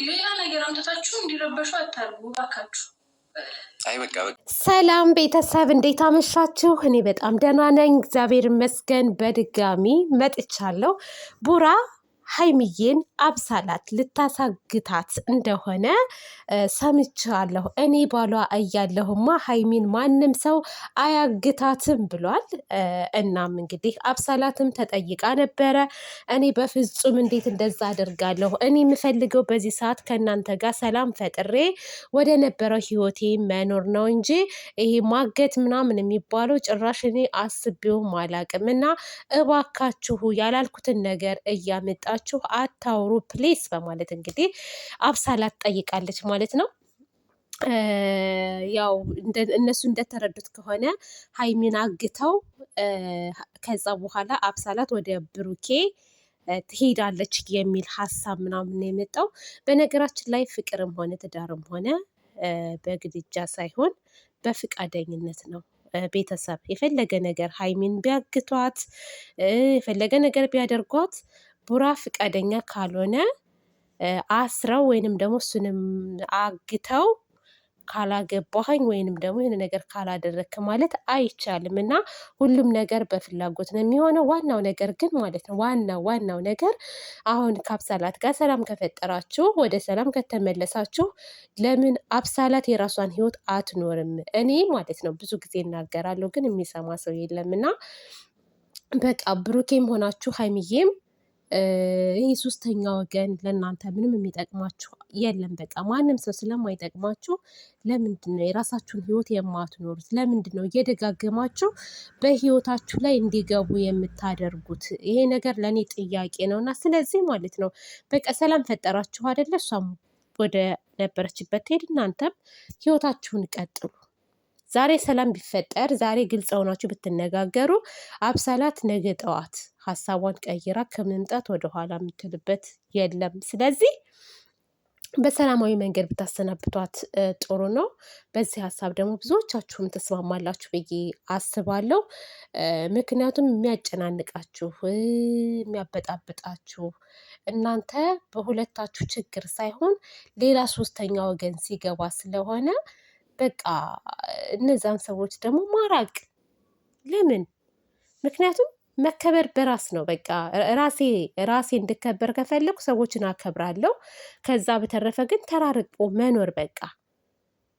ሌላ ነገር አምጥታችሁ እንዲረበሹ አታርጉ እባካችሁ። አይ በቃ ሰላም ቤተሰብ እንዴት አመሻችሁ? እኔ በጣም ደህና ነኝ፣ እግዚአብሔር ይመስገን። በድጋሚ መጥቻለሁ። ቡራ ሀይሚዬን አብሳላት ልታሳግታት እንደሆነ ሰምቻለሁ። እኔ ባሏ እያለሁማ ሀይሚን ማንም ሰው አያግታትም ብሏል። እናም እንግዲህ አብሳላትም ተጠይቃ ነበረ። እኔ በፍጹም እንዴት እንደዛ አደርጋለሁ? እኔ የምፈልገው በዚህ ሰዓት ከእናንተ ጋር ሰላም ፈጥሬ ወደ ነበረው ህይወቴ መኖር ነው እንጂ ይሄ ማገት ምናምን የሚባለው ጭራሽ እኔ አስቤውም አላቅም። እና እባካችሁ ያላልኩትን ነገር እያመጣችሁ አታውሩ ፕሌስ በማለት እንግዲህ አብሳላት ጠይቃለች ማለት ነው። ያው እነሱ እንደተረዱት ከሆነ ሀይሚን አግተው ከዛ በኋላ አብሳላት ወደ ብሩኬ ትሄዳለች የሚል ሀሳብ ምናምን ነው የመጣው። በነገራችን ላይ ፍቅርም ሆነ ትዳርም ሆነ በግድጃ ሳይሆን በፍቃደኝነት ነው። ቤተሰብ የፈለገ ነገር ሀይሚን ቢያግቷት የፈለገ ነገር ቢያደርጓት ቡራ ፍቃደኛ ካልሆነ አስረው ወይንም ደግሞ እሱንም አግተው ካላገባኸኝ ወይንም ደግሞ ይህን ነገር ካላደረግክ ማለት አይቻልም። እና ሁሉም ነገር በፍላጎት ነው የሚሆነው። ዋናው ነገር ግን ማለት ነው ዋናው ነገር አሁን ከአብሳላት ጋር ሰላም ከፈጠራችሁ ወደ ሰላም ከተመለሳችሁ ለምን አብሳላት የራሷን ህይወት አትኖርም? እኔ ማለት ነው ብዙ ጊዜ እናገራለሁ፣ ግን የሚሰማ ሰው የለም። እና በቃ ብሩኬም ሆናችሁ ሀይሚዬም ይህ ሶስተኛ ወገን ለእናንተ ምንም የሚጠቅማችሁ የለም። በቃ ማንም ሰው ስለማይጠቅማችሁ ለምንድን ነው የራሳችሁን ህይወት የማትኖሩት? ለምንድን ነው እየደጋገማችሁ በህይወታችሁ ላይ እንዲገቡ የምታደርጉት? ይሄ ነገር ለእኔ ጥያቄ ነው። እና ስለዚህ ማለት ነው በቃ ሰላም ፈጠራችሁ አይደለ? እሷም ወደ ነበረችበት ትሄድ፣ እናንተም ህይወታችሁን ቀጥሉ። ዛሬ ሰላም ቢፈጠር ዛሬ ግልጽ ሆናችሁ ብትነጋገሩ አብሳላት ነገ ጠዋት ሀሳቧን ቀይራ ከመምጣት ወደኋላ የምትልበት የለም። ስለዚህ በሰላማዊ መንገድ ብታሰናብቷት ጥሩ ነው። በዚህ ሀሳብ ደግሞ ብዙዎቻችሁም ተስማማላችሁ ብዬ አስባለሁ። ምክንያቱም የሚያጨናንቃችሁ የሚያበጣብጣችሁ እናንተ በሁለታችሁ ችግር ሳይሆን ሌላ ሶስተኛ ወገን ሲገባ ስለሆነ በቃ እነዛን ሰዎች ደግሞ ማራቅ ለምን? ምክንያቱም መከበር በራስ ነው። በቃ ራሴ እንድከበር ከፈለኩ ሰዎችን አከብራለሁ። ከዛ በተረፈ ግን ተራርቆ መኖር በቃ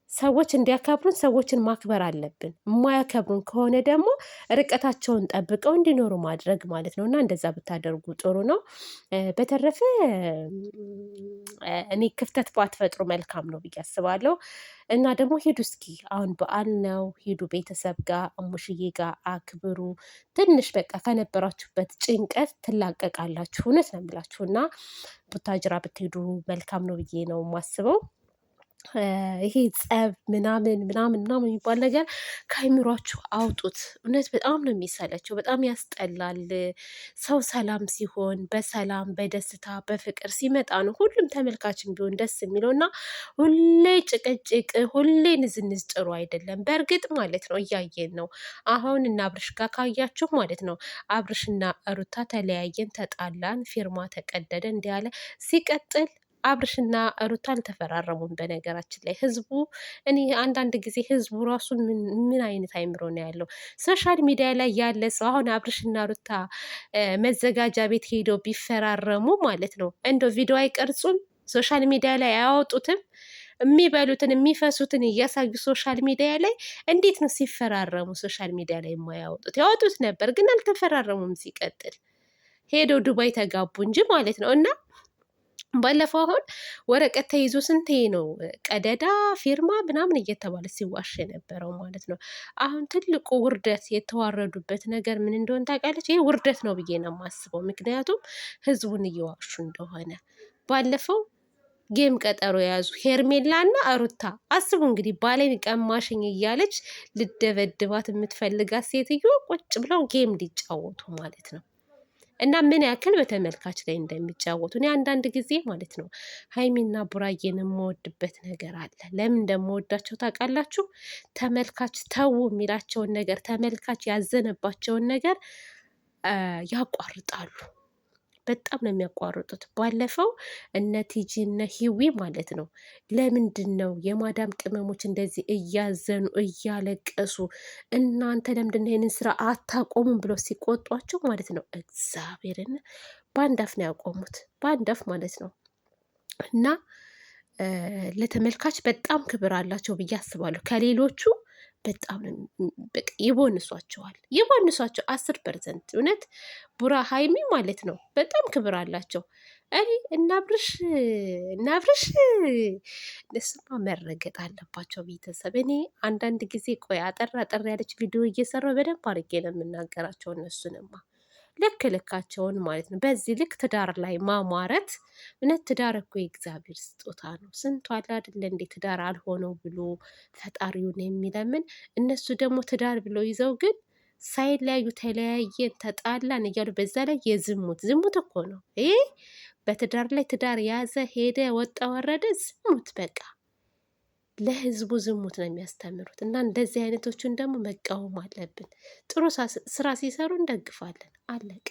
ሰዎች እንዲያከብሩን ሰዎችን ማክበር አለብን። የማያከብሩን ከሆነ ደግሞ ርቀታቸውን ጠብቀው እንዲኖሩ ማድረግ ማለት ነው። እና እንደዛ ብታደርጉ ጥሩ ነው። በተረፈ እኔ ክፍተት ባትፈጥሩ መልካም ነው ብዬ አስባለሁ። እና ደግሞ ሂዱ እስኪ አሁን በዓል ነው፣ ሂዱ ቤተሰብ ጋር እሙሽዬ ጋር አክብሩ። ትንሽ በቃ ከነበራችሁበት ጭንቀት ትላቀቃላችሁ። እውነት ነው የምላችሁ። እና ቡታጅራ ብትሄዱ መልካም ነው ብዬ ነው የማስበው። ይሄ ጸብ ምናምን የሚባል ነገር ከአይምሯችሁ አውጡት። እውነት በጣም ነው የሚሰለችው፣ በጣም ያስጠላል። ሰው ሰላም ሲሆን በሰላም በደስታ በፍቅር ሲመጣ ነው ሁሉም ተመልካችን ቢሆን ደስ የሚለው። እና ሁሌ ጭቅጭቅ፣ ሁሌ ንዝንዝ ጥሩ አይደለም። በእርግጥ ማለት ነው እያየን ነው። አሁን እና አብርሽ ጋር ካያችሁ ማለት ነው አብርሽና ሩታ ተለያየን፣ ተጣላን፣ ፊርማ ተቀደደ እንዲህ ያለ ሲቀጥል አብርሽና ሩታ አልተፈራረሙም። በነገራችን ላይ ህዝቡ እኔ አንዳንድ ጊዜ ህዝቡ ራሱ ምን አይነት አይምሮ ነው ያለው? ሶሻል ሚዲያ ላይ ያለ ሰው አሁን አብርሽና ሩታ መዘጋጃ ቤት ሄደው ቢፈራረሙ ማለት ነው እንደው ቪዲዮ አይቀርጹም? ሶሻል ሚዲያ ላይ አያወጡትም? የሚበሉትን የሚፈሱትን እያሳዩ ሶሻል ሚዲያ ላይ እንዴት ነው ሲፈራረሙ ሶሻል ሚዲያ ላይ የማያወጡት? ያወጡት ነበር ግን አልተፈራረሙም። ሲቀጥል ሄደው ዱባይ ተጋቡ እንጂ ማለት ነው። እና ባለፈው አሁን ወረቀት ተይዞ ስንቴ ነው ቀደዳ ፊርማ ምናምን እየተባለ ሲዋሽ የነበረው ማለት ነው። አሁን ትልቁ ውርደት የተዋረዱበት ነገር ምን እንደሆነ ታውቃለች? ይሄ ውርደት ነው ብዬ ነው የማስበው። ምክንያቱም ህዝቡን እየዋሹ እንደሆነ ባለፈው ጌም ቀጠሮ የያዙ ሄርሜላ እና ሩታ አስቡ እንግዲህ ባሌን ቀማሽኝ እያለች ልደበድባት የምትፈልጋት ሴትዮ ቁጭ ብለው ጌም ሊጫወቱ ማለት ነው። እና ምን ያክል በተመልካች ላይ እንደሚጫወቱ እኔ አንዳንድ ጊዜ ማለት ነው ሀይሚና ቡራዬን የምወድበት ነገር አለ። ለምን እንደምወዳቸው ታውቃላችሁ? ተመልካች ተው የሚላቸውን ነገር፣ ተመልካች ያዘነባቸውን ነገር ያቋርጣሉ። በጣም ነው የሚያቋርጡት። ባለፈው እነ ቲጂ እነ ሂዊ ማለት ነው ለምንድን ነው የማዳም ቅመሞች እንደዚህ እያዘኑ እያለቀሱ እናንተ ለምንድን ነው ይሄንን ስራ አታቆሙም ብለው ሲቆጧቸው ማለት ነው እግዚአብሔርን በአንድ አፍ ነው ያቆሙት፣ በአንድ አፍ ማለት ነው። እና ለተመልካች በጣም ክብር አላቸው ብዬ አስባለሁ። ከሌሎቹ በጣም ይቦንሷቸዋል፣ ይቦንሷቸው 10%። እውነት ቡራ ሀይሚ ማለት ነው በጣም ክብር አላቸው። እኔ እናብርሽ እነሱማ መረገጥ አለባቸው። ቤተሰብ እኔ አንዳንድ ጊዜ ቆይ አጠር አጠር ያለች ቪዲዮ እየሰራሁ በደንብ አድርጌ ነው የምናገራቸው እነሱንማ ልክ ልካቸውን ማለት ነው። በዚህ ልክ ትዳር ላይ ማሟረት እውነት ትዳር እኮ የእግዚአብሔር ስጦታ ነው። ስንቱ አለ አይደለ እንዴ ትዳር አልሆነው ብሎ ፈጣሪውን የሚለምን እነሱ ደግሞ ትዳር ብለው ይዘው ግን ሳይለያዩ ተለያየን ተጣላን እያሉ በዛ ላይ ዝሙት እኮ ነው ይሄ። በትዳር ላይ ትዳር ያዘ ሄደ ወጣ ወረደ ዝሙት በቃ ለህዝቡ ዝሙት ነው የሚያስተምሩት። እና እንደዚህ አይነቶቹን ደግሞ መቃወም አለብን። ጥሩ ስራ ሲሰሩ እንደግፋለን። አለቀ።